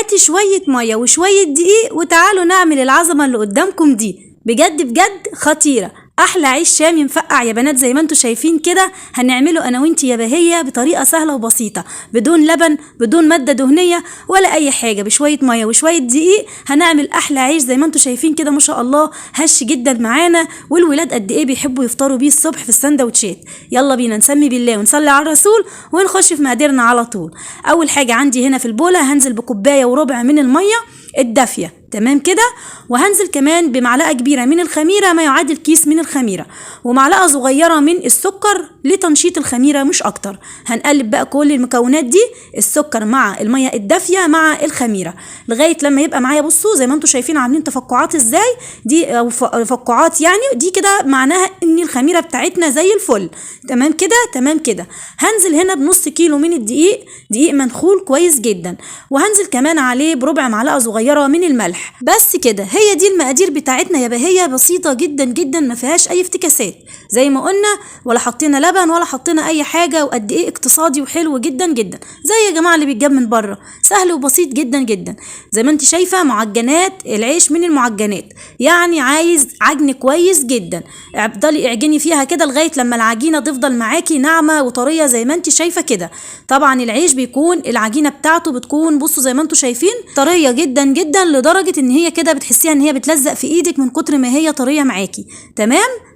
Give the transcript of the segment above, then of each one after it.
هاتي شوية مية وشوية دقيق وتعالوا نعمل العظمة اللي قدامكم دي. بجد بجد خطيرة، احلى عيش شامي مفقع يا بنات زي ما انتوا شايفين كده. هنعمله انا وانتي يا بهية بطريقة سهلة وبسيطة، بدون لبن، بدون مادة دهنية ولا اي حاجة، بشوية مية وشوية دقيق هنعمل احلى عيش زي ما انتوا شايفين كده. ما شاء الله هش جدا معانا، والولاد قد ايه بيحبوا يفطروا بيه الصبح في السندوتشات. يلا بينا نسمي بالله ونصلي على الرسول ونخش في مقاديرنا على طول. اول حاجة عندي هنا في البولة هنزل بكوباية وربع من المية الدافية، تمام كده. وهنزل كمان بمعلقه كبيره من الخميره، ما يعادل كيس من الخميره، ومعلقه صغيره من السكر لتنشيط الخميره مش اكتر. هنقلب بقى كل المكونات دي، السكر مع الميه الدافيه مع الخميره، لغايه لما يبقى معايا. بصوا زي ما انتم شايفين عاملين تفقعات ازاي دي، او فقاعات يعني، دي كده معناها ان الخميره بتاعتنا زي الفل. تمام كده تمام كده. هنزل هنا بنص كيلو من الدقيق، دقيق منخول كويس جدا، وهنزل كمان عليه بربع معلقه صغيره من الملح. بس كده، هي دي المقادير بتاعتنا يا بهية، بسيطة جدا جدا ما فيهاش اي افتكاسات زي ما قلنا، ولا حطينا لبن ولا حطينا اي حاجة. وقد ايه اقتصادي وحلو جدا جدا زي يا جماعة اللي بيتجاب من بره، سهل وبسيط جدا جدا. زي ما انت شايفة معجنات العيش من المعجنات، يعني عايز عجن كويس جدا، افضلي اعجني فيها كده لغاية لما العجينة تفضل معاكي ناعمة وطرية زي ما انت شايفة كده. طبعا العيش بيكون العجينة بتاعته بتكون، بصوا زي ما انتم شايفين، طرية جدا جدا لدرجة ان هي كده بتحسيها ان هي بتلزق في ايدك من كتر ما هي طريه معاكي.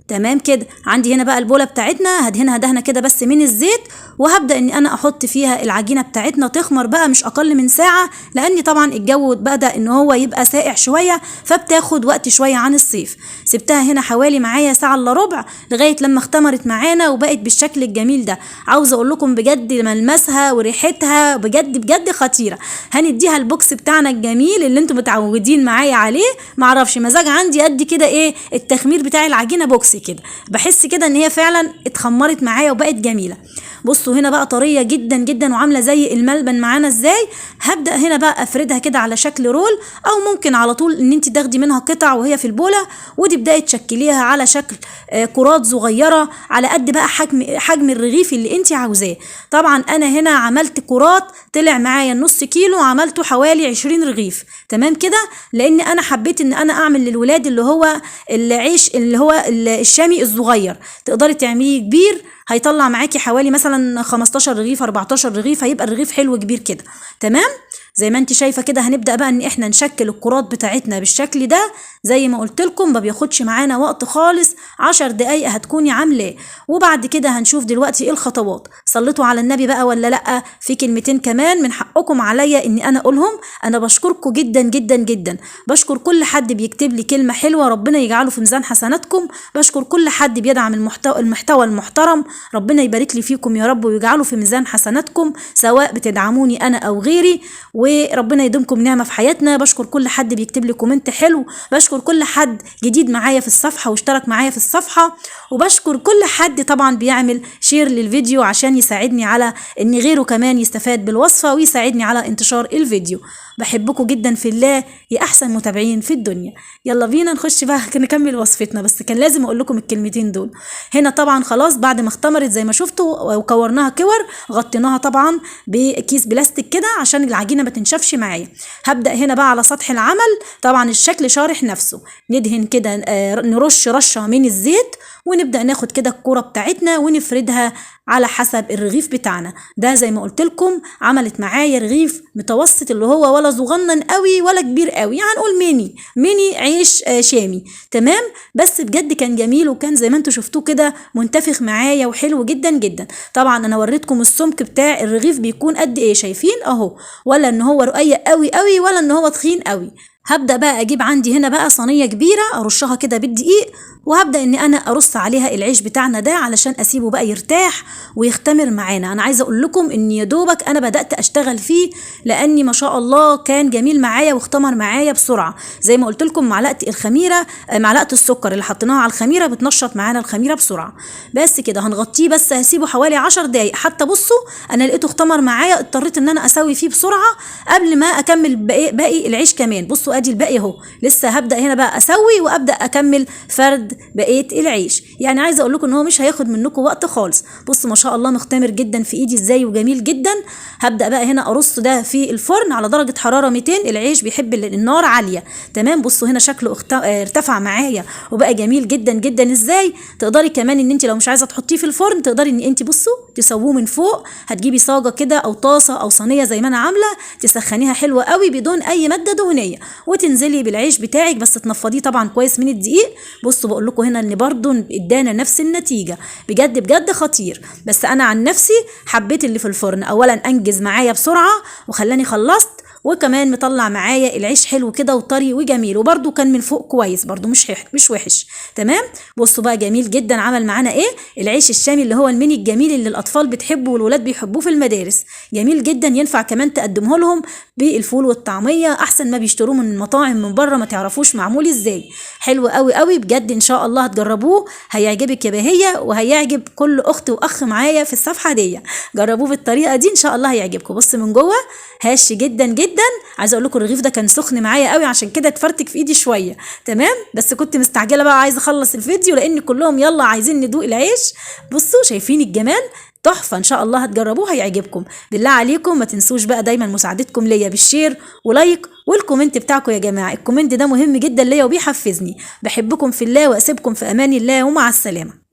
تمام كده. عندي هنا بقى البوله بتاعتنا، هدهنها دهنه كده بس من الزيت، وهبدا ان انا احط فيها العجينه بتاعتنا تخمر بقى مش اقل من ساعه، لان طبعا الجو بدا ان هو يبقى ساقع شويه، فبتاخد وقت شويه عن الصيف. سبتها هنا حوالي معايا ساعه الا ربع لغايه لما اختمرت معانا وبقت بالشكل الجميل ده. عاوزه اقول لكم بجد ملمسها وريحتها بجد بجد خطيره. هنديها البوكس بتاعنا الجميل اللي انتم متعودين معايا عليه. معرفش مزاج عندي قد كده ايه التخمير بتاع العجينه بوكس كده، بحس كده ان هي فعلا اتخمرت معايا وبقت جميله. بصوا هنا بقى طريه جدا جدا وعامله زي الملبن معانا ازاي. هبدا هنا بقى افردها كده على شكل رول، او ممكن على طول ان انت تاخدي منها قطع وهي في البوله، وتبداي تشكليها على شكل كرات صغيره على قد بقى حجم الرغيف اللي انت عاوزاه. طبعا انا هنا عملت كرات طلع معايا نص كيلو، عملته حوالي 20 رغيف. تمام كده، لان انا حبيت ان انا اعمل للولاد اللي هو العيش اللي هو الشامي الصغير، تقدري تعمليه كبير هيطلع معاكي حوالي مثلا 15 رغيف 14 رغيف، هيبقى الرغيف حلو كبير كده. تمام زي ما انت شايفه كده. هنبدا بقى ان احنا نشكل الكرات بتاعتنا بالشكل ده زي ما قلت لكم، ما بياخدش معانا وقت خالص، 10 دقايق هتكوني عاملاه. وبعد كده هنشوف دلوقتي ايه الخطوات. صليتوا على النبي بقى ولا لا؟ في كلمتين كمان من حقكم عليا اني انا اقولهم. انا بشكركم جدا جدا جدا، بشكر كل حد بيكتب لي كلمه حلوه، ربنا يجعله في ميزان حسناتكم. بشكر كل حد بيدعم المحتوى المحترم، ربنا يبارك لي فيكم يا رب ويجعله في ميزان حسناتكم، سواء بتدعموني انا او غيري، وربنا يديمكم نعمه في حياتنا. بشكر كل حد بيكتب لي كومنت حلو، بشكر كل حد جديد معايا في الصفحه واشترك معايا في الصفحه، وبشكر كل حد طبعا بيعمل شير للفيديو عشان يساعدني على ان غيره كمان يستفاد بالوصفه ويساعدني على انتشار الفيديو. بحبكم جدا في الله يا احسن متابعين في الدنيا. يلا بينا نخش بقى نكمل وصفتنا، بس كان لازم اقول لكم الكلمتين دول. هنا طبعا خلاص بعد ما اختمرت زي ما شفتوا وكورناها كور، غطيناها طبعا بكيس بلاستيك كده عشان العجينه ما تنشفش معايا. هبدا هنا بقى على سطح العمل، طبعا الشكل شارح نفسه، ندهن كده نرش رشه من الزيت، ونبدا ناخد كده الكوره بتاعتنا ونفردها على حسب الرغيف بتاعنا. ده زي ما قلت لكم عملت معايا رغيف متوسط، اللي هو ولا صغنن قوي ولا كبير قوي، يعني نقول ميني عيش شامي. تمام، بس بجد كان جميل، وكان زي ما انتم شفتوه كده منتفخ معايا وحلو جدا جدا. طبعا انا وريتكم السمك بتاع الرغيف بيكون قد ايه، شايفين اهو، ولا ان هو رقيق قوي قوي ولا ان هو تخين قوي. هبدأ بقى أجيب عندي هنا بقى صينية كبيرة أرشها كده بالدقيق، وهبدأ إن أنا أرص عليها العيش بتاعنا ده علشان أسيبه بقى يرتاح ويختمر معانا. أنا عايزة أقول لكم إن يا دوبك أنا بدأت أشتغل فيه، لأني ما شاء الله كان جميل معايا واختمر معايا بسرعة. زي ما قلت لكم معلقة السكر اللي حطيناها على الخميرة بتنشط معانا الخميرة بسرعة. بس كده هنغطيه، بس هسيبه حوالي 10 دقايق. حتى بصوا أنا لقيته اختمر معايا، اضطريت إن أنا أسوي فيه بسرعة قبل ما أكمل باقي العيش كمان. بصوا ادي الباقي اهو. لسه هبدا هنا بقى اسوي وابدا اكمل فرد بقيه العيش. يعني عايزه اقول لكم ان هو مش هياخد منكم وقت خالص. بصوا ما شاء الله مختمر جدا في ايدي ازاي وجميل جدا. هبدا بقى هنا ارصه ده في الفرن على درجه حراره 200. العيش بيحب النار عاليه. تمام. بصوا هنا شكله ارتفع معايا وبقى جميل جدا جدا. ازاي تقدري كمان ان انت لو مش عايزه تحطيه في الفرن تقدري ان انت بصوا تسووه من فوق. هتجيبي صاجه كده او طاسه او صينيه زي ما انا عامله، تسخنيها حلوه قوي بدون اي ماده دهنيه، وتنزلي بالعيش بتاعك بس تنفضيه طبعا كويس من الدقيق. بصوا بقول لكم هنا ان برضو ادانا نفس النتيجه. بجد بجد خطير. بس انا عن نفسي حبيت اللي في الفرن. اولا انجز معايا بسرعه وخلاني خلصت، وكمان مطلع معايا العيش حلو كده وطري وجميل، وبرده كان من فوق كويس برده مش وحش. تمام. بصوا بقى جميل جدا. عمل معانا ايه؟ العيش الشامي اللي هو الميني الجميل اللي الاطفال بتحبه والولاد بيحبوه في المدارس. جميل جدا. ينفع كمان تقدمه لهم بالفول والطعميه احسن ما بيشتروه من المطاعم من بره ما تعرفوش معمول ازاي. حلو قوي قوي بجد. ان شاء الله هتجربوه هيعجبك يا بهيه وهيعجب كل اخت واخ معايا في الصفحه دي. جربوه بالطريقه دي ان شاء الله هيعجبكم. بص من جوه هش جدا جدا. عايزه اقول لكم الرغيف ده كان سخن معايا قوي عشان كده اتفرتك في ايدي شويه. تمام. بس كنت مستعجله بقى عايزه اخلص الفيديو لان كلهم يلا عايزين ندوق العيش. بصوا شايفين الجمال؟ تحفه. ان شاء الله هتجربوه هيعجبكم. بالله عليكم ما تنسوش بقى دايما مساعدتكم ليا بالشير ولايك والكومنت بتاعكم يا جماعه. الكومنت ده مهم جدا ليا وبيحفزني. بحبكم في الله واسيبكم في امان الله ومع السلامه.